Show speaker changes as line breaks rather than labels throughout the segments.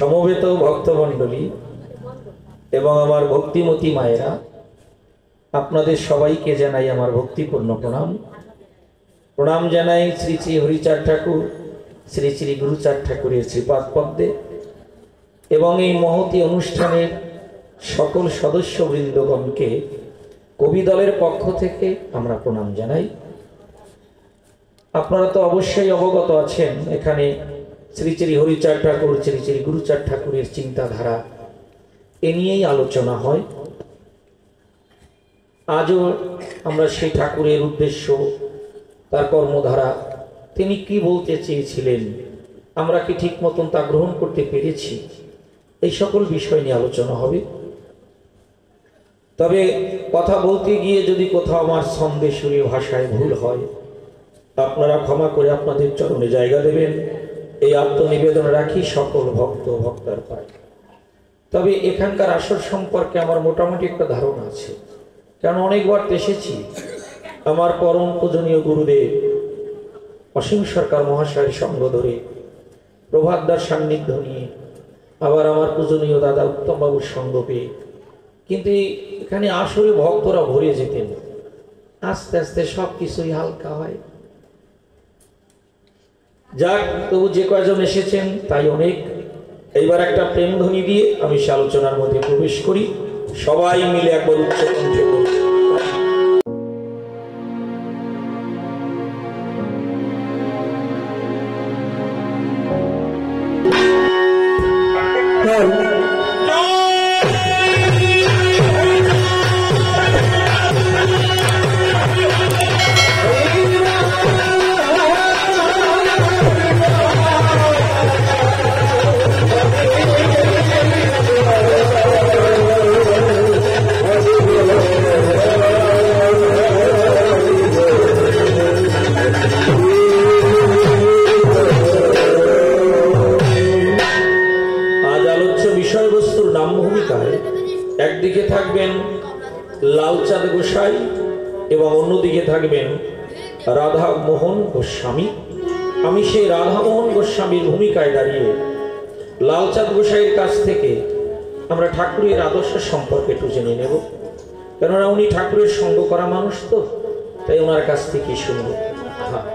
সমবেত ভক্তমণ্ডলী এবং আমার ভক্তিমতী মায়েরা, আপনাদের সবাইকে জানাই আমার ভক্তিপূর্ণ প্রণাম। প্রণাম জানাই শ্রী শ্রী হরিচাঁদ ঠাকুর, শ্রী শ্রী গুরুচাঁদ ঠাকুরের শ্রীপাদ পদ্মে এবং এই মহতী অনুষ্ঠানের সকল সদস্যবৃন্দগণকে কবি দলের পক্ষ থেকে আমরা প্রণাম জানাই। আপনারা তো অবশ্যই অবগত আছেন, এখানে শ্রী শ্রী হরিচাঁদ ঠাকুর, শ্রী শ্রী গুরুচাঁদ ঠাকুরের চিন্তাধারা এ নিয়েই আলোচনা হয়। আজও আমরা সেই ঠাকুরের উদ্দেশ্য, তার কর্মধারা, তিনি কি বলতে চেয়েছিলেন, আমরা কি ঠিক মতন তা গ্রহণ করতে পেরেছি, এই সকল বিষয় নিয়ে আলোচনা হবে। তবে কথা বলতে গিয়ে যদি কোথাও আমার সন্দেশীয় ভাষায় ভুল হয়, আপনারা ক্ষমা করে আপনাদের চরণে জায়গা দেবেন, এই আত্মনিবেদন রাখি সকল ভক্ত ভক্তার পায়। তবে এখানকার আসর সম্পর্কে আমার মোটামুটি একটা ধারণা আছে, কারণ অনেকবার এসেছি। আমার পরম পূজনীয় গুরুদেব অসীম সরকার মহাশয়ের সঙ্গ ধরে, প্রভাতদার সান্নিধ্য নিয়ে, আবার আমার পূজনীয় দাদা উত্তমবাবুর সঙ্গ পেয়ে, কিন্তু এখানে আসলে ভক্তরা ভরে যেতেন। আস্তে আস্তে সব কিছুই হালকা হয়। যাক, তবু যে কয়জন এসেছেন তাই অনেক। এইবার একটা প্রেম ধ্বনি দিয়ে আমি সে আলোচনার মধ্যে প্রবেশ করি। সবাই মিলে একবার উচ্চকণ্ঠে বলি। একদিকে থাকবেন লালচাঁদ গোসাই এবং অন্যদিকে থাকবেন রাধা মোহন গোস্বামী। আমি সেই রাধা মোহন গোস্বামীর ভূমিকায় দাঁড়িয়ে লালচাঁদ গোসাইয়ের কাছ থেকে আমরা ঠাকুরের আদর্শ সম্পর্কে একটু জেনে নেব, কেননা উনি ঠাকুরের সঙ্গ করা মানুষ, তো তাই ওনার কাছ থেকে শুনব। হ্যাঁ,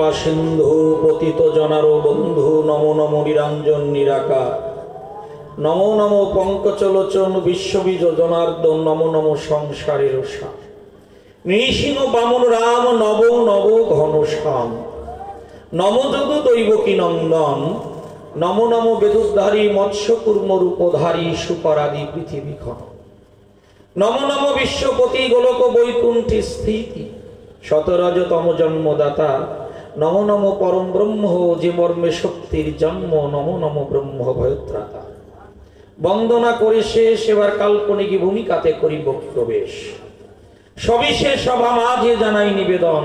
কৃপা সিন্ধু পতিত জনার বন্ধু নমো নমো নিরঞ্জন নিরাকার নমো নমো পঙ্কজলোচন বিশ্ববীজ জনার্দন নমো নমো সংসারের সার নৃসিংহ বামন রাম নব নব ঘনশ্যাম নম যদু দৈবকী নন্দন নমো নমো বেদুদ্ধারী মৎস্যকূর্ম রূপধারী সুপরাদি পৃথিবী খন নমো নমো বিশ্বপতি গোলক বৈকুণ্ঠী স্থিতি শতরজতম জন্মদাতা নমো নমো পরম ব্রহ্ম যে মর্মে শক্তির জন্ম নমো নমো ব্রহ্ম ভয়ত্রাতা বন্দনা করে শেষ এবার কাল্পনিক ভূমিকাতে করিব প্রবেশ সবিশেষ সভা মাঝে জানাই নিবেদন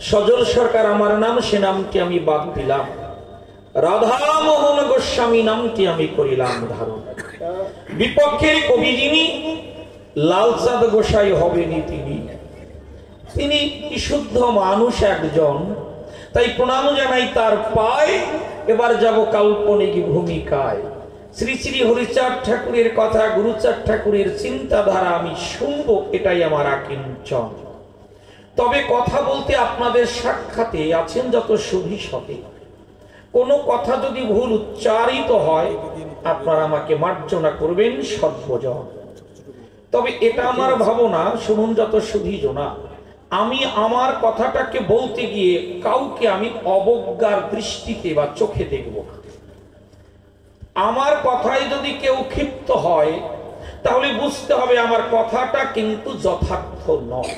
সজল সরকার আমার নাম সে নামটি আমি বাদ দিলাম রাধা মোহন গোস্বামী নামটি আমি করিলাম ধারণ বিপক্ষের কবি যিনি লালচাঁদ গোসাই হবেনি তিনি বিশুদ্ধ মানুষ একজন তাই প্রণাম জানাই তার পায় এবার যাব কাল্পনিক ভূমিকায় শ্রী শ্রী হরিচাঁদ ঠাকুরের কথা গুরুচাঁদ ঠাকুরের চিন্তাধারা আমি শুনবো এটাই আমার আকিঞ্চন তবে কথা বলতে আপনাদের সাক্ষাতে আছেন যত সুধী সতে কোনো কথা যদি ভুল উচ্চারিত হয় আপনারা আমাকে মার্জনা করবেন সর্বজন তবে এটা আমার ভাবনা শুনুন যত সুধী জনা আমি আমার কথাটাকে বলতে গিয়ে কাউকে আমি অবজ্ঞার দৃষ্টিতে বা চোখে দেখব না আমার কথায় যদি কেউ ক্ষিপ্ত হয় তাহলে বুঝতে হবে আমার কথাটা কিন্তু যথার্থ নয়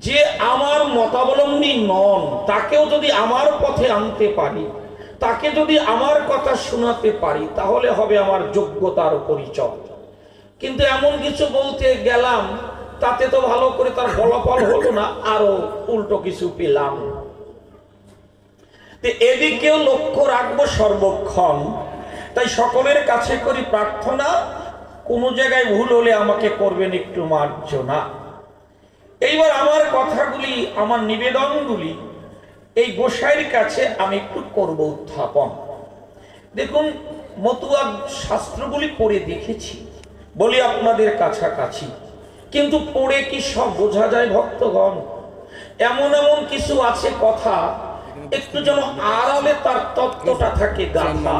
যে আমার মতাবলম্বী নন তাকেও যদি আমার পথে আনতে পারি তাকে যদি আমার কথা শোনাতে পারি তাহলে হবে আমার যোগ্যতার পরিচয় কিন্তু এমন কিছু বলতে গেলাম তাতে তো ভালো করে তার ফলাফল হলো না আরো উল্টো কিছু পেলাম এদিকেও লক্ষ্য রাখবো সর্বক্ষণ তাই সকলের কাছে করি প্রার্থনা কোনো জায়গায় ভুল হলে আমাকে করবেন একটু মার্জনা এইবার আমার কথাগুলি আমার নিবেদনগুলি এই গোসাইয়ের কাছে আমি একটু করব উত্থাপন দেখুন মতুয়া শাস্ত্রগুলি পড়ে দেখেছি বলি আপনাদের কাছাকাছি কিন্তু পড়ে কি সব বোঝা যায় ভক্তগণ এমন এমন কিছু আছে কথা একটু যেন আড়ালে তার তত্ত্বটা থাকে গাথা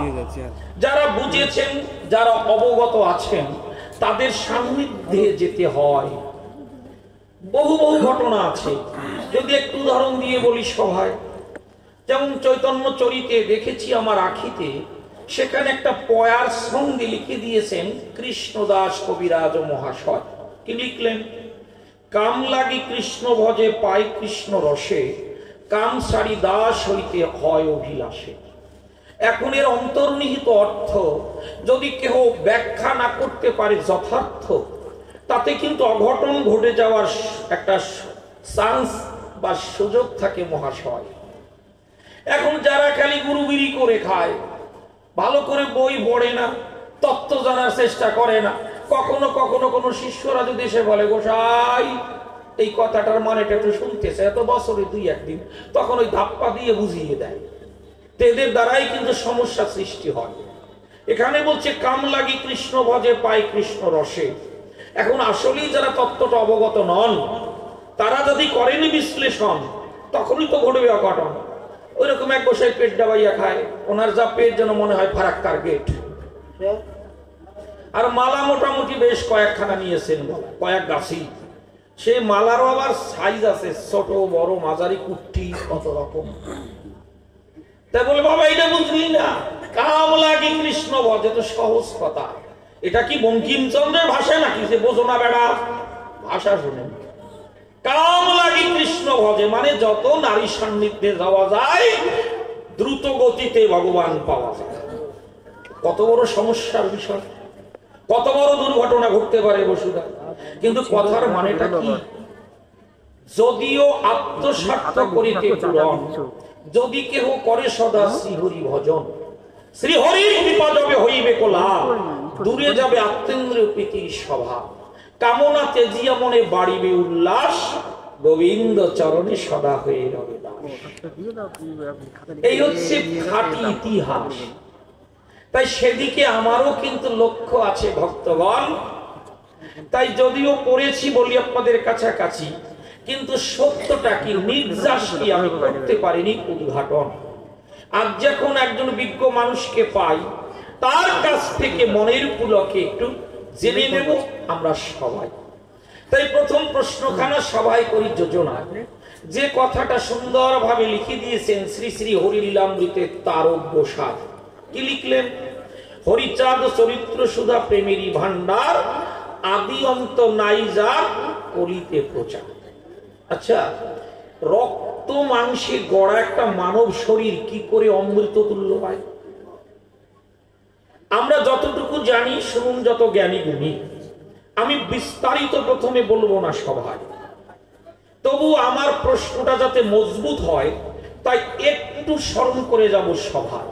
যারা বুঝেছেন যারা অবগত আছেন তাদের সান্নিধ্যে যেতে হয় বহু বহু ঘটনা আছে যদি একটু উদাহরণ দিয়ে বলি সভায় যেমন চৈতন্য চরিতে দেখেছি আমার আখিতে সেখানে একটা পয়ার সঙ্গে লিখে দিয়েছেন কৃষ্ণদাস কবিরাজ মহাশয় কি লিখলেন কাম লাগি কৃষ্ণ ভজে পাই কৃষ্ণ রসে কাম সারি দাস হইতে হয় অভিলাষে এখন এর অন্তর্নিহিত অর্থ যদি কেউ ব্যাখ্যা না করতে পারে যথার্থ তাতে কিন্তু অঘটন ঘটে যাওয়ার একটা চান্স বা সুযোগ থাকে মহাশয় এখন যারা খালি গুরুগিরি করে খায় ভালো করে বই পড়ে না তত্ত্ব জানার চেষ্টা করে না কখনো কখনো কোনো শিষ্যরা যদি এসে বলে গোসাই এই কথাটার মানেটা একটু শুনতেছে এত বছরে দুই একদিন তখন ওই ধাপ্পা দিয়ে বুঝিয়ে দেয় এদের দ্বারাই কিন্তু সমস্যা সৃষ্টি হয় এখানে বলছে কাম লাগি কৃষ্ণ ভজে পাই কৃষ্ণ রসে এখন আসলেই যারা তত্ত্বটা অবগত নন তারা যদি করেনি বিশ্লেষণ তখনই তো ঘটবে অঘটন ওই রকম এক গোসাই পেট ডাবাইয়া খায় ওনার যা পেট যেন মনে হয় ফারাক্কার গেট আর মালা মোটামুটি বেশ কয়েকখানা নিয়েছেন কয়েক গাছি সে মালারও আবার সাইজ আছে ছোট বড় মাঝারি কুট্টি কত রকম তাই বলে বাবা এটা বুঝলি না কাম লাগি কৃষ্ণ ভজে তো সহজ কথা এটা কি বঙ্কিমচন্দ্রের ভাষা নাকি যে বোঝো না বেড়া ভাষা শুনে কাম লাগি কৃষ্ণ ভজে মানে যত নারী সান্নিধ্যে যাওয়া যায় দ্রুত গতিতে ভগবান পাওয়া যায় কত বড় সমস্যার বিষয় কত বড় দুর্ঘটনা ঘটতে পারে বসুধা কিন্তু কথার মানেটা কি যদিও আত্মস্বার্থ করিতে পূরণ যদি কেহ করে সদা শ্রীহরি ভজন শ্রীহরির কৃপা যবে হইবে লাভ দূরে যাবে আত্মেন্দ্রিয় প্রীতির সভা কামনা তেজিয়া মনে বাড়িবে উল্লাস গোবিন্দ চরণে সদা হয়ে রবে দাস এই হচ্ছে খাঁটি ইতিহাস তাই সেদিকে আমারও কিন্তু লক্ষ্য আছে ভক্তগণ তাই যদিও পড়েছি বলি আপনাদের কাছাকাছি কিন্তু সত্যটা কি, নির্যাস কি আমি করতে পারিনি উদ্ঘাটন। আজ যখন একজন বিজ্ঞ মানুষকে পাই, তার কাছ থেকে মনের পুলকে একটু জেনে নেব আমরা সবাই। তাই প্রথম প্রশ্নখানা সবাই করি যোজনা। যে কথাটা সুন্দরভাবে লিখে দিয়েছেন শ্রী শ্রী হরিলীলামৃতের তারক প্রসাদ, কি লিখলেন? হরিচাঁদ চরিত্র সুধা প্রেমেরই ভান্ডার, আদি অন্ত নাই যার কলিতে প্রচার। আচ্ছা, রক্ত মাংসে গড়া একটা মানব শরীর কি করে অমৃত তুল্য হয়? আমরা যতটুকু জানি, শুনুন যত জ্ঞানী গুণী, আমি বিস্তারিত প্রথমে বলবো না সভায়, তবু আমার প্রশ্নটা যাতে মজবুত হয় তাই একটু স্মরণ করে যাব সভায়।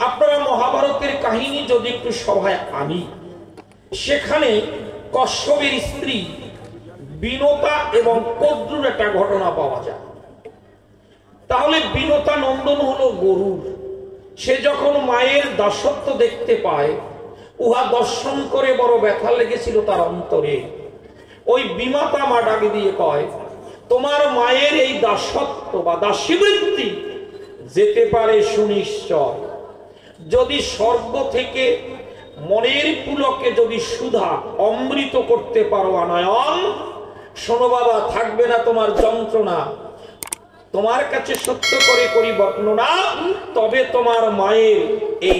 আপনারা মহাভারতের কাহিনী যদি একটু সভায় আনি, সেখানে কশ্যপের স্ত্রী বিনতা এবং কদ্রুর একটা ঘটনা পাওয়া যায়। তাহলে বিনতা নন্দন হলো গরু। সে যখন মায়ের দাসত্ব দেখতে পায়, উহা দর্শন করে বড় ব্যথা লেগেছিল তার অন্তরে। ওই বিমাতা মা ডাকে দিয়ে কয়, তোমার মায়ের এই দাসত্ব বা দাসীবৃত্তি যেতে পারে সুনিশ্চয়। যদি স্বর্গ থেকে মনের পুলকে যদি সুধা অমৃত করতে পারো আনয়ন, শোনো বাবা, থাকবে না তোমার যন্ত্রণা। তোমার কাছে সত্য করে করি বর্ণনা, তবে তোমার মায়ের এই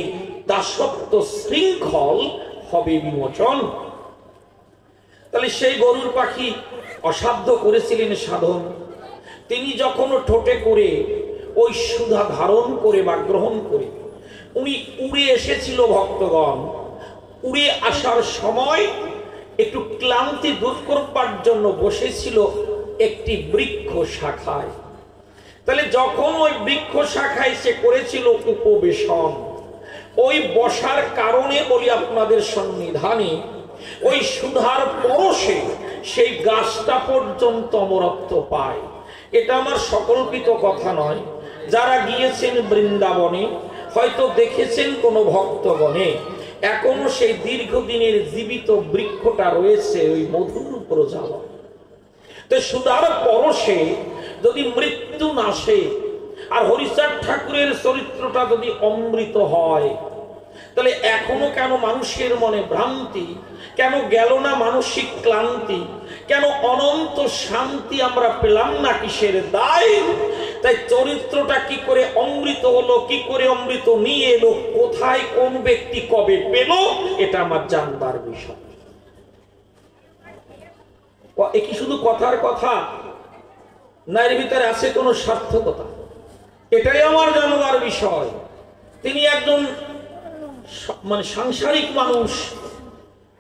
দাসত্ব শৃঙ্খল হবে বিমোচন। তাহলে সেই গরুর পাখি অসাধ্য করেছিলেন সাধন। তিনি যখন ঠোঁটে করে ওই সুধা ধারণ করে বা গ্রহণ করে উনি উড়ে এসেছিল, ভক্তগণ, উড়ে আসার সময় একটু ক্লান্তি দূর করবার জন্য বসেছিল একটি বৃক্ষ শাখায়। তাহলে যখন ওই বৃক্ষ শাখায় সে করেছিল উপবেশন, ওই বসার কারণে বলি আপনাদের সন্নিধানে ওই সুধার পরশে সেই গাছটা পর্যন্ত অমরত্ব পায়। এটা আমার সকল্পিত কথা নয়। যারা গিয়েছেন বৃন্দাবনে হয়তো দেখেছেন কোন ভক্তগণে এখনো সেই দীর্ঘদিনের জীবিত বৃক্ষটা রয়েছে, ওই মধুর প্রজাপতি। তো সুধার পরশে যদি মৃত্যু নাশে, আর হরিচাঁদ ঠাকুরের চরিত্রটা যদি অমৃত হয়, তাহলে এখনো কেন মানুষের মনে ভ্রান্তি, কেন গেল না মানসিক ক্লান্তি, কেন অনন্ত শান্তি আমরা পেলাম না? কিসের দায়? তাই চরিত্রটা কি করে অমৃত হলো, কি করে অমৃত নিয়ে এলো, কোথায় কোন ব্যক্তি কবে পেল, এটা আমার জানবার বিষয়। এ কি শুধু কথার কথা, না এর ভিতরে আছে কোন সার্থকতা? এটাই আমার জানবার বিষয়। তিনি একজন সাংসারিক মানুষ,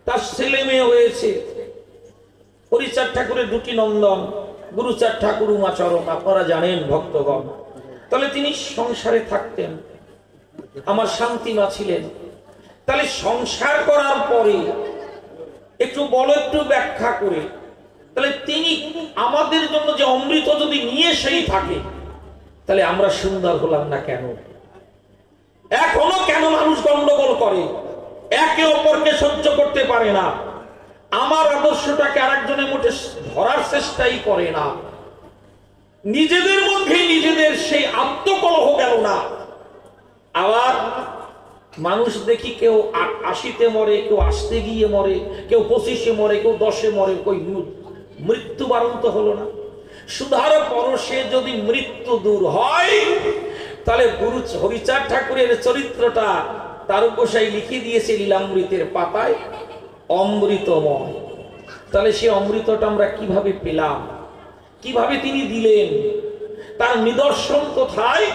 তার ছেলে মেয়ে হয়েছে। হরিচাঁদ ঠাকুরের দুটি নন্দন, গুরুচাঁদ ঠাকুর, উমাচরণ, আপনারা জানেন ভক্তগণ। তাহলে তিনি সংসারে থাকতেন, আমার শান্তিমা ছিলেন। তাহলে সংসার করার পরে একটু বলো, একটু ব্যাখ্যা করে, তাহলে তিনি আমাদের জন্য যে অমৃত যদি নিয়ে সেই থাকে, তাহলে আমরা সুন্দর হলাম না কেন? এখনো কেন মানুষ গন্ডগোল করে, একে অপরকে সহ্য করতে পারে না, আমার আদর্শটাকে আরেকজনের মধ্যে ধরার চেষ্টাই করে না, নিজেদের মধ্যে নিজেদের সেই আত্মকলহ গেল না। আবার মানুষ দেখি কেউ 80-তে মরে, কেউ আসতে গিয়ে মরে, কেউ 25-এ মরে, কেউ 10-এ মরে, কই মৃত্যু বারন্ত হলো না? সুধার পরশে যদি মৃত্যু দূর হয়, তাহলে গুরু হরিচাঁদ ঠাকুরের চরিত্রটা তারকসাই লিখে দিয়েছে লীলামৃতের পাতায়, অমৃতময়। তাহলে সে অমৃতটা আমরা কিভাবে পেলাম, কিভাবে তিনি দিলেন, তার নিদর্শন কোথায়?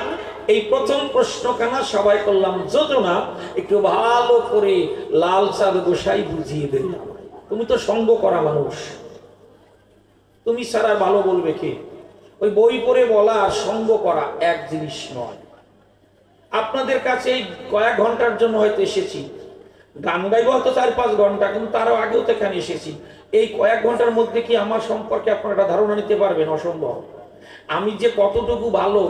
এই প্রথম প্রশ্নখানা সবাই করলাম যোজনা, একটু ভালো করে লালচাঁদ গোসাই বুঝিয়ে দিল। তুমি তো সঙ্গ করা মানুষ, তুমি সারা ভালো বলবে কে? ওই বই পড়ে বলা আর সঙ্গ করা এক জিনিস নয়। আপনাদের কাছে এই কয়েক ঘন্টার জন্য হয়তো এসেছি, গান গাইব হয়তো 4-5 ঘন্টা, কিন্তু তারও আগেও তো এখানে এসেছি। এই কয়েক ঘন্টার মধ্যে কি আমার সম্পর্কে আপনারা একটা ধারণা নিতে পারবেন? অসম্ভব। আমি যে কতটুকু ভালো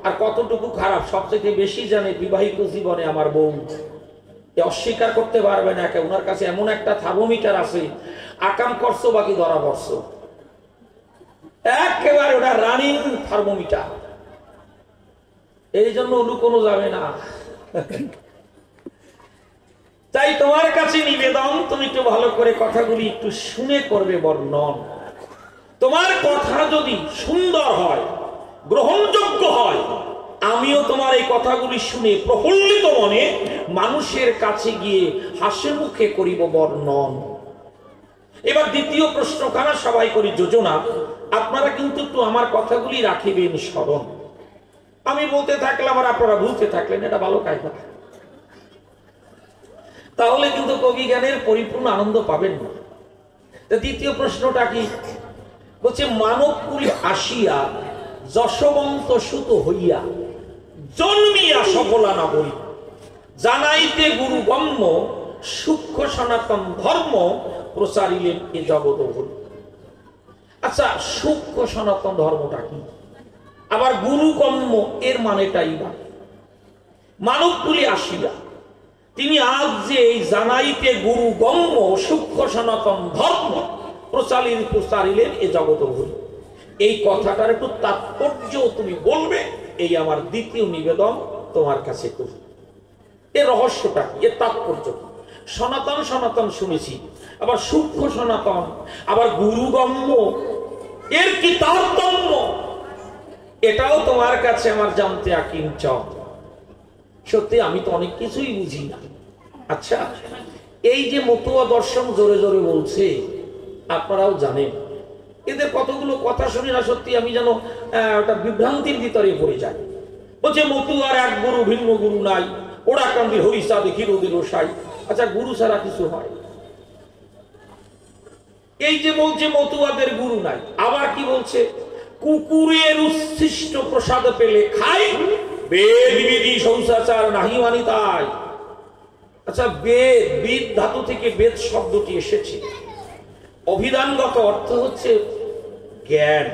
আর কতটুকু খারাপ সবচেয়ে বেশি জানে বিবাহিত জীবনে আমার বউ। অস্বীকার করতে পারবে না কেউ। ওনার কাছে এমন একটা থার্মোমিটার আছে, আকাম করছো বাকি ধরা পড়ছো। একেবারে ওটা রানিং থার্মোমিটার, এই জন্য লুকোনো যাবে না। তাই তোমার কাছে নিবেদন, তুমি একটু ভালো করে কথাগুলি একটু শুনে করবে বর্ণন। তোমার কথা যদি সুন্দর হয়, গ্রহণযোগ্য হয়, আমিও তোমার এই কথাগুলি শুনে প্রফুল্লিত মনে মানুষের কাছে গিয়ে হাসি মুখে করিব বর্ণন। এবার দ্বিতীয় প্রশ্নখানা সবাই করি যোজনা। আপনারা কিন্তু একটু আমার কথাগুলি রাখিবেন স্মরণ। আমি বলতে থাকলাম আর আপনারা ভুলতে থাকলেন, এটা ভালো কায়দা। তাহলে কিন্তু কবি জ্ঞানের পরিপূর্ণ আনন্দ পাবেন না। দ্বিতীয় প্রশ্নটা কি বলছে, মানবকুলে আসিয়া যশবন্ত সুত হইয়া জন্মিয়া সফলা নগরী, জানাইতে গুরু গম্য সূক্ষ্ম সনাতন ধর্ম প্রচারিলেন এ জগৎ হল। আচ্ছা, সূক্ষ্ম সনাতন ধর্মটা কি? আবার গুরু গম্য এর মানেটাই বা মানবকুলে আসিয়া তিনি আজ যে এই জানাইতে গুরু গম্য সূক্ষ্ম সনাতন ধর্ম প্রচারিলেন এ জগৎ হল, এই কথাটার একটু তাৎপর্য তুমি বলবে, এই আমার দ্বিতীয় নিবেদন তোমার কাছে করি। এর রহস্যটা কি, এর তাৎপর্য কি? সনাতন সনাতন শুনেছি, আবার সূক্ষ্ম সনাতন, আবার গুরুগম্য, এর কি তারতম্য, এটাও তোমার কাছে আমার জানতে আকিঞ্চন। সত্যি আমি তো অনেক কিছুই বুঝি না। আচ্ছা, এই যে মতুয়া দর্শন জোরে জোরে বলছে, আপনারাও জানেন, এদের কতগুলো কথা শুনি না, সত্যি আমি যেন একটা বিভ্রান্তির ভিতরে পড়ে যাই। বলছে মতুয়ার এক গুরু, ভিন্ন গুরু নাই, ওরা কান্দির হরিষা দেখি রোদের সাই। আচ্ছা, গুরু ছাড়া কিছু হয়? এই যে বলছে মতুয়াদের গুরু নাই, আবার কি বলছে, কুকুরের উচ্ছিষ্ট প্রসাদ পেলে খাই, বেদ বিধি শৌচাচার নাহি মানি তাই। আচ্ছা, বেদ, বিদ ধাতু থেকে বেদ শব্দটি এসেছে, অভিধানগত অর্থ হচ্ছে জ্ঞান।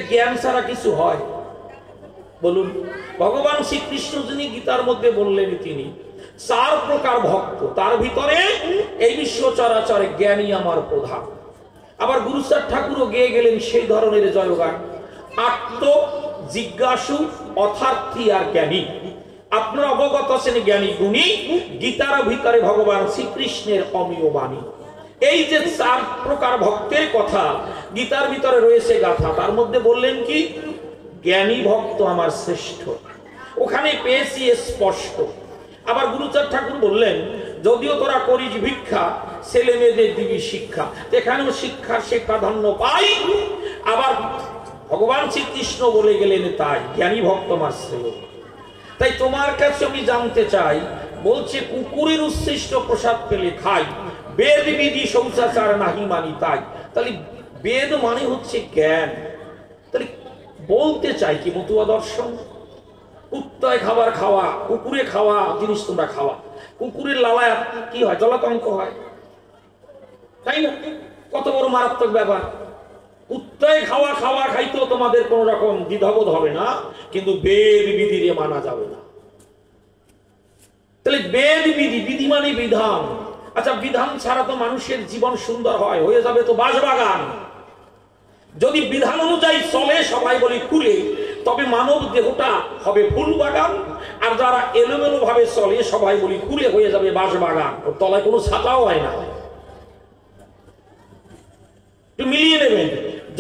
জ্ঞান ছাড়া কিছু হয়? বলুন। ভগবান শ্রীকৃষ্ণ যিনি গীতার মধ্যে বললেন, তিনি 4 প্রকার ভক্ত, তার ভিতরে এই বিশ্ব চরাচরে জ্ঞানী আমার প্রধান। আবার গুরুচাঁদ ঠাকুরও গেয়ে গেলেন সেই ধরনের জয়গান, আত্ম জিজ্ঞাসু অথার্থী আর জ্ঞানী। আপনারা অবগত আছেন জ্ঞানী গুণী, গীতার ভিতরে ভগবান শ্রীকৃষ্ণের অমীয় বাণী। এই যে 4 প্রকার ভক্তের কথা গীতার ভিতরে রয়েছে গাথা, তার মধ্যে বললেন কি, জ্ঞানী ভক্ত আমার শ্রেষ্ঠ, ওখানে পেয়েছি স্পষ্ট। আবার গুরুচাঁদ ঠাকুর বললেন, যদিও তোরা করিস ভিক্ষা, ছেলে মেয়েদের দিবি শিক্ষা, এখানেও শিক্ষার সে প্রাধান্য পাই। আবার ভগবান শ্রীকৃষ্ণ বলে গেলেন, তাই জ্ঞানী ভক্ত আমার শ্রেয়। তাই তোমার কাছে আমি জানতে চাই, বলছে কুকুরের উচ্ছিষ্ট প্রসাদ পেলে খাই, বেদ বিধি শৌচাচার নাহি মানি তাই। তাহলে বেদ মানে হচ্ছে জ্ঞান। তাহলে বলতে চাই কি, মতুয়া দর্শন, কুত্তায় খাবার খাওয়া, কুকুরে খাওয়া জিনিস তোমরা খাওয়া, কুকুরের লালায় কি হয়, জলাতঙ্ক হয়, তাই না? কত বড় মারাত্মক ব্যাপার। কুত্তায় খাওয়া খাওয়া খাইতেও তোমাদের কোন রকম দ্বিধাবোধ হবে না, কিন্তু বেদ বিধি মানা যাবে না। তাহলে বেদ বিধি, বিধি মানে বিধান। আচ্ছা, বিধান ছাড়া তো মানুষের জীবন সুন্দর হয়, হয়ে যাবে তো বাঁশবাগান। যদি বিধান অনুযায়ী চলে, সবাই বলি ফুলে, তবে মানব দেহটা হবে ফুল বাগান। আর যারা এলোমেলো ভাবে চলে, সবাই বলি ফুলে, হয়ে যাবে বাঁশবাগান, ওর তলায় কোনো ছাতাও হয় না। একটু মিলিয়ে নেবেন।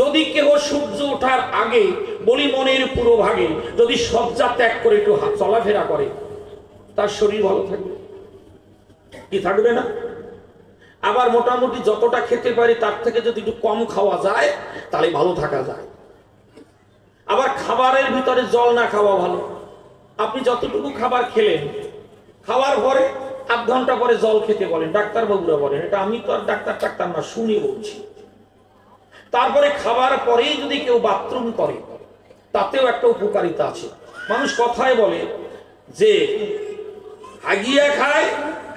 যদি কেহ সূর্য ওঠার আগে, বলি মনের পুরো ভাগে, যদি সজ্জা ত্যাগ করে একটু চলাফেরা করে, তার শরীর ভালো থাকবে কি থাকবে না? আবার মোটামুটি যতটা খেতে পারি তার থেকে যদি একটু কম খাওয়া যায়, তাহলে ভালো থাকা যায়। আবার খাবারের ভিতরে জল না খাওয়া ভালো। আপনি যতটুকু খাবার খেলেন, খাওয়ার পরে 8 ঘন্টা পরে জল খেতে বলেন, ডাক্তার বাবুরা বলেন, এটা আমি তো আর ডাক্তার না, শুনে বলছি। তারপরে খাবার পরেই যদি কেউ বাথরুম করে, তাতেও একটা উপকারিতা আছে। মানুষ কথায় বলে যে আগিয়া খায়,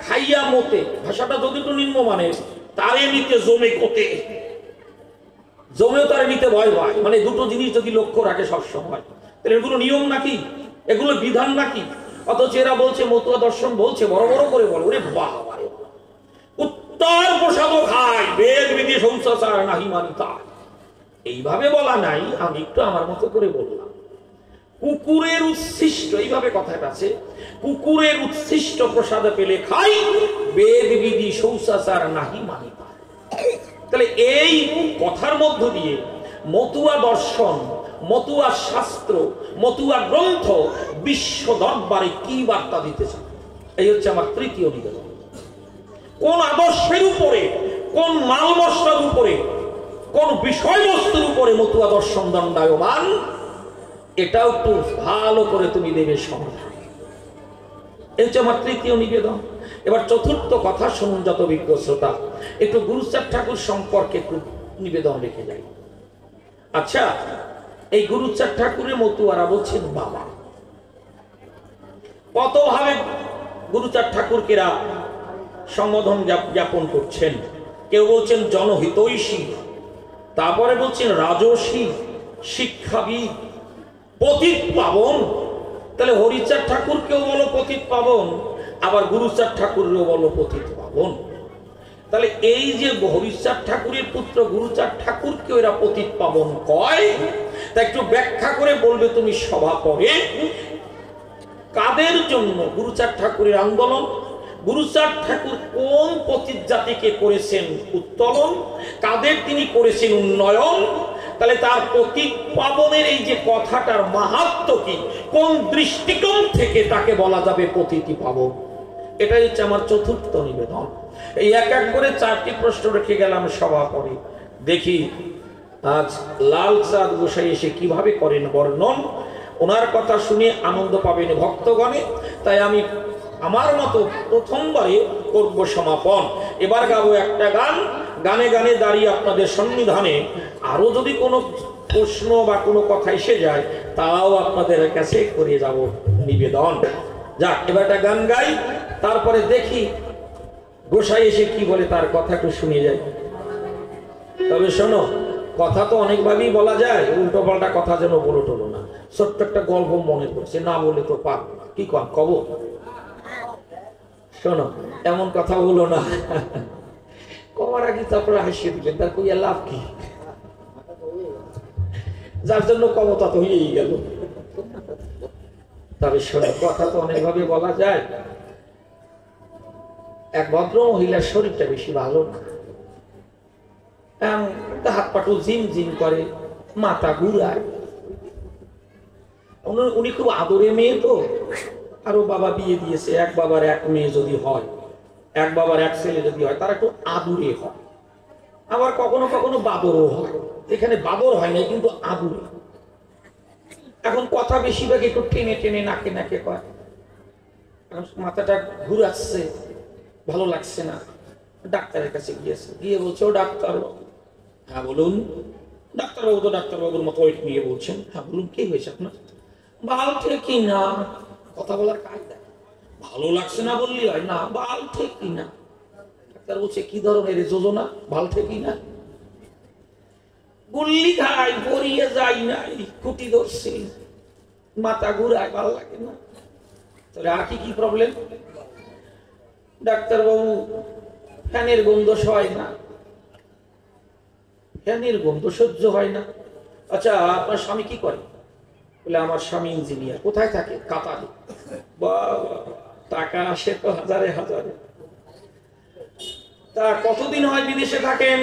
খাইয়া মতে, ভাষাটা যদি একটু নিম্নমানের, তারে নিতে জমে কোতে, জমেও তারে নিতে ভয় পায়। মানে দুটো জিনিস যদি লক্ষ্য রাখে সবসময়, তাহলে এগুলো নিয়ম নাকি, এগুলো বিধান নাকি? অথচ এরা বলছে, মতুয়া দর্শন বলছে, বড় বড় করে বলে, ওরে বাবা, উত্তর প্রসাদ খায়, বেদ বিধি শৌচাচার নাহি মানি তাই। এইভাবে বলা নাই, আমি একটু আমার মতো করে বললাম। কুকুরের উচ্ছিষ্ট, এইভাবে কথাটা আছে, কুকুরের উচ্ছিষ্ট প্রসাদ পেলে খাই, বেদ বিধি শৌচাচার নাহি মানি পায়। তাহলে এই কথার মধ্য দিয়ে মতুয়া দর্শন, মতুয়া শাস্ত্র, মতুয়া গ্রন্থ বিশ্ব দরবারে কি বার্তা দিতে চায়, এই হচ্ছে আমার তৃতীয় নিবেদন। কোন আদর্শের উপরে, কোন মাল মশলার উপরে, কোন বিষয়বস্তুর উপরে মতুয়া দর্শন দণ্ডায়মান, এটাও একটু ভালো করে তুমি দেবে সমাধান। এই হচ্ছে আমার তৃতীয় নিবেদন। এবার চতুর্থ কথা শুনুন যত বিজ্ঞ শ্রোতা, একটু গুরুচাঁদ ঠাকুর সম্পর্কে একটু নিবেদন রেখে যাই। আচ্ছা, এই গুরুচাঁদ ঠাকুরের মতুয়ারা বলছেন বাবা। কতভাবে গুরুচাঁদ ঠাকুরকেরা সম্বোধন জ্ঞাপন করছেন। কেউ বলছেন জনহিতৈষী, তারপরে বলছেন রাজসী, শিক্ষাবিদ, পতিত পাবন। তাহলে হরিচাঁদ ঠাকুরকেও বলো পতিত পাবন, আবার গুরুচাঁদ ঠাকুরেও বলো পতিত পাবন। তাহলে এই যে হরিচাঁদ ঠাকুরের পুত্র গুরুচাঁদ ঠাকুরকেও এরা পতিত পাবন কয়, তা একটু ব্যাখ্যা করে বলবে তুমি সভা পরে। কাদের জন্য গুরুচাঁদ ঠাকুরের আন্দোলন? গুরুচাঁদ ঠাকুর কোন পতিত জাতিকে করেছেন উত্তোলন, কাদের তিনি করেছেন উন্নয়ন? তাহলে তার পতিত পাবনের এই যে কথাটার মাহাত্ম্য কি, কোন দৃষ্টিকোণ থেকে তাকে বলা যাবে পতিতি পাবন, এটাই হচ্ছে আমার চতুর্থ নিবেদন। এই এক এক করে চারটি প্রশ্ন রেখে গেলাম সভা পরে। দেখি আজ লালচাঁদ গোসাই এসে কিভাবে করেন বর্ণন। ওনার কথা শুনে আনন্দ পাবেন ভক্তগণে। তাই আমি আমার মতো প্রথমবারে করব সমাপন। এবার গাবো একটা গান, গানে গানে দাঁড়িয়ে আপনাদের সন্নিধানে আরো যদি কোনো প্রশ্ন বা কোনো কথা এসে যায় তাও আপনাদের কাছে করে যাব নিবেদন। যাক, এবার একটা গান গাই, তারপরে দেখি গোসাই এসে কি বলে, তার কথা একটু শুনে যাই। তবে শোনো, কথা তো অনেকভাবেই বলা যায়, উল্টো পাল্টা কথা যেন বলো টলো না। ছোট্ট একটা গল্প মনে পড়ছে, না বলে তো পার কি কব। শোনো, এমন কথা বলো না, কমার আগে তারপরে হাসিয়ে দিলেন, তার কইয়া লাভ কি? যার জন্য কমতা তো হয়েই গেল। তবে শোনো, কথা তো অনেকভাবে বলা যায়। এক ভদ্র মহিলার শরীরটা বেশি ভালো না, হাত পাটু জিম জিম করে, মাথা ঘুরায়। উনি খুব আদরে মেয়ে তো, আরো বাবা বিয়ে দিয়েছে, এক বাবার এক মেয়ে যদি হয়, এক বাবার এক ছেলে যদি হয়, তারা একটু আদুরে হয়। আবার কখনো কখনো বাদরও হয়। এখানে বাদর হয় না, কিন্তু আদুরে। এখন কথা বেশিরভাগ একটু টেনে টেনে নাকে নাকে কয়। মাথাটা ঘুরাচ্ছে, ভালো লাগছে না, ডাক্তারের কাছে গিয়েছে। গিয়ে বলছে, ও ডাক্তার বাবু। হ্যাঁ বলুন। ডাক্তারবাবু তো ডাক্তারবাবুর মতো ওয়েট নিয়ে বলছেন। হ্যাঁ বলুন, কি হয়েছে আপনার? বাল ঠিক না, কথা বলার কায়দা। ভালো লাগছে না বললি হয় না, বাল ঠিক না। ডাক্তার বলছে, কি ধরনের যোজনা? ভাল ঠিকই না, গুল্লি খাই, পরিয়ে যাই নাই, খুঁটি ধরছি, মাথা ঘুরায়, ভালো লাগে না। তাহলে আর কি প্রবলেম? ডাক্তারবাবু, ফ্যানের গন্ধ সয় না, ফ্যানের গন্ধ সহ্য হয় না। আচ্ছা, আপনার স্বামী কি করে? বলে, আমার স্বামী ইঞ্জিনিয়ার। কোথায় থাকে? কাতারে। বাবা, টাকা আসে তো হাজারে হাজারে। তা কতদিন হয় বিদেশে থাকেন?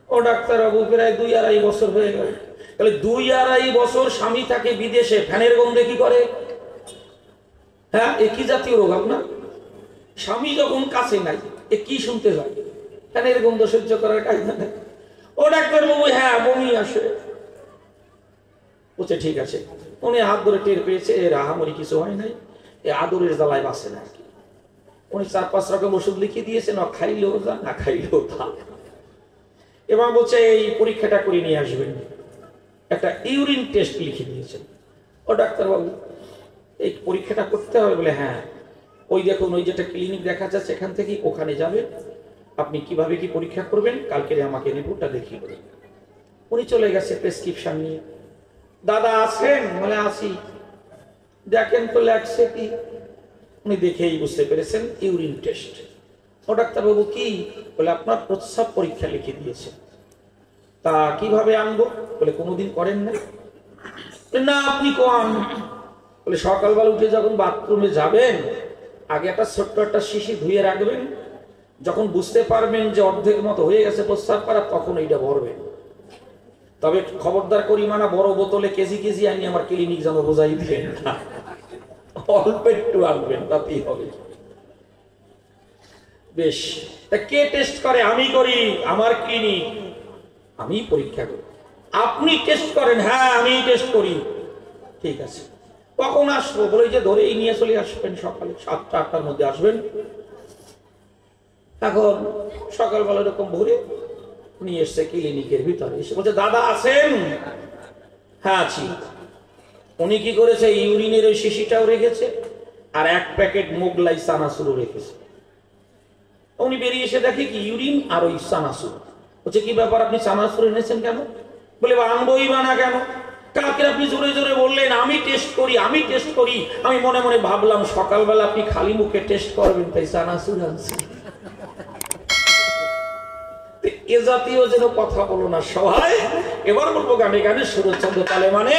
ও ডাক্তারবাবু, প্রায় 2-2.5 বছর হয়ে গেল। তাহলে 2-2.5 বছর স্বামী থাকে বিদেশে, ফ্যানের গন্ধে কি করে? হ্যাঁ, এ কি জাতীয় রোগ আপনার? স্বামী যখন কাছে নাই, এ কি শুনতে হয়? ফ্যানের গন্ধ সহ্য করার কায়দা নেই। ও ডাক্তারবাবু, হ্যাঁ বমি আসে। বলছে, ঠিক আছে। উনি হাত ধরে টের পেয়েছে এর আহামরি কিছু হয় নাই, এ আদরের জ্বালায় বাঁচে না। উনি 4-5 রকম ওষুধ লিখে দিয়েছেন, খাইলেও যা, না খাইলেও থাক। এবার বলছে, এই পরীক্ষাটা করে নিয়ে আসবেন। একটা ইউরিন টেস্ট লিখে দিয়েছেন। ও ডাক্তারবাবু, এই পরীক্ষাটা করতে হবে? বলে, হ্যাঁ। ওই দেখুন, ওই যেটা ক্লিনিক দেখা যাচ্ছে এখান থেকে ওখানে যাবেন, আপনি কিভাবে কি পরীক্ষা করবেন কালকে আমাকে রিপোর্টটা দেখিয়ে দেবেন। উনি চলে গেছে প্রেসক্রিপশন নিয়ে। দাদা আছেন? বলে, আসি। দেখেন তো লাগছে কি? উনি দেখেই বুঝতে পেরেছেন ইউরিন টেস্ট। ও ডাক্তারবাবু, কি? বলে, আপনার প্রস্রাব পরীক্ষা লিখে দিয়েছে। তা কিভাবে আনবো? বলে কোনোদিন করেন না? না আপনি কোন? বলে সকালবেলা উঠে যখন বাথরুমে যাবেন আগে একটা ছোট্ট একটা শিশি ধুয়ে রাখবেন, যখন বুঝতে পারবেন যে অর্ধেক মতো হয়ে গেছে প্রস্রাব করা, তখন এইটা ভরবেন। তবে খবরদার করি মানা বড় বোতলে কেজি কেজি আনি আমার ক্লিনিক যেন বোঝাই দিবেন না, অল্প একটু আনবেন, তাতেই হবে। বেশ, তা কে টেস্ট করে? আমি করি, আমার ক্লিনিক, আমি পরীক্ষা করি। আপনি টেস্ট করেন? হ্যাঁ আমি টেস্ট করি। ঠিক আছে, কখন আসবো? বলে যে ধরেই নিয়ে চলে আসবেন, সকালে 7টা 8টার মধ্যে আসবেন। এখন সকালবেলা এরকম ভোরে নিয়ে এসছে ক্লিনিকের ভিতরে, এসে বলছে দাদা আছেন? হ্যাঁ আছি। উনি কি করেছে, ইউরিনের ওই শিশিটাও রেখেছে আর 1 প্যাকেট মোগলাই চানাচুরও রেখেছে। উনি বেরিয়ে এসে দেখে কি ইউরিন আর ওই চানাচুর। বলছে কি ব্যাপার, আপনি চানাচুর এনেছেন কেন? বলে আনবই বা না কেন, কালকে আপনি জোরে জোরে বললেন আমি টেস্ট করি, আমি টেস্ট করি। আমি মনে মনে ভাবলাম সকালবেলা আপনি খালি মুখে টেস্ট করবেন, তাই চানাচুর আনছি। এ জাতীয় যেন কথা বলো না সবাই। এবার বলবো গানে গানে সুরচন্দ্র তালে মানে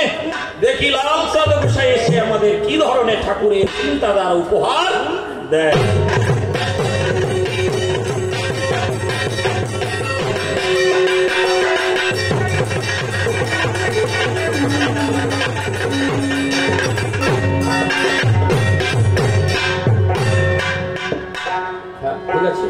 দেখি লাল চাঁদ গোসাই এসে আমাদের কি ধরনের ঠাকুরের চিন্তাধারা উপহার দেয়। ঠিক আছে,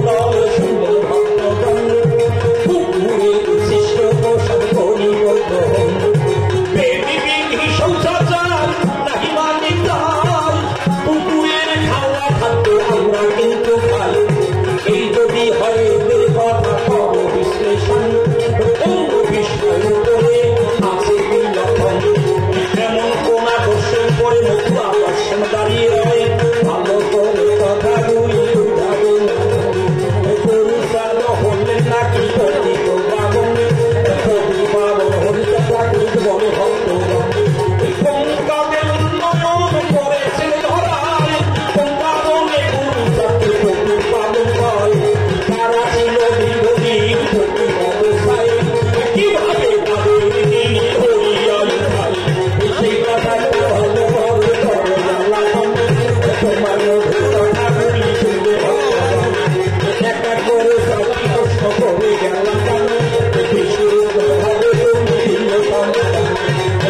দল শুনলেন ভক্তগণ, পুকুরে সৃষ্ট সব পরিবর্ত হন। বেবি বিধি সংসার নাহি মানি তাই, পুকুরের খাওয়া খাদ্য আমরা কিন্তু খাই। এই যদি হয় এদের কথা কর বিশ্লেষণ, অন্য বিষয় করে আছে বিলক্ষণ। এমন কোন আকর্ষণ করে মুখ আকর্ষণ দাঁড়িয়ে রয়, ভালো করে কথাগুলি উঠাবে না। পুরুষাল হলেন নাকি পতিত পাবন, পতি পাবন হরিত প্রাকৃত বলে ভক্তগণ। গঙ্গাদের উন্নয়ন করেছেন ধরায়, গঙ্গাবনে পুরুষাকে পতি পাবন হয়। তারা ছিল দীর্ঘদিন পতি অবস্থায়, কিভাবে তাদের দিন হরিয়াল ভাই। সেই কথাটা ভালো ভাবে করে জানলাম, তোমার মধ্যে কথাগুলি শুনবে ভক্তগণ। একটা করে সবই প্রশ্ন করে গেলাম, বিশুদ্ধভাবে তুমি দিল সন্তান।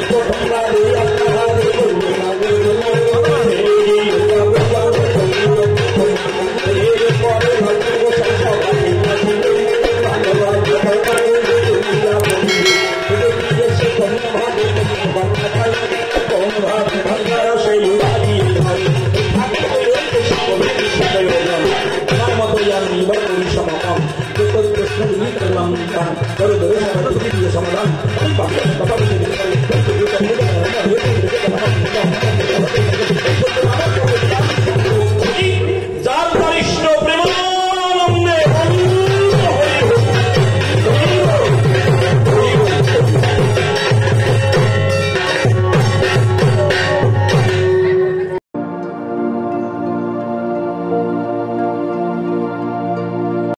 প্রথমবারে আপনারে করবে না বেদনা, এরপরে ভক্ত সবাই আসবে, ভালোবাসা ভাবে বাংলা পাই, কোন ভাবে ভাঙারা সেই বাড়ি হয়। সকলে সাথে হলাম আমার মতো আমি বা করি সমাধান, প্রশ্নগুলি করলাম ধরে ধরে সমাধান সমাধান কথা বলতে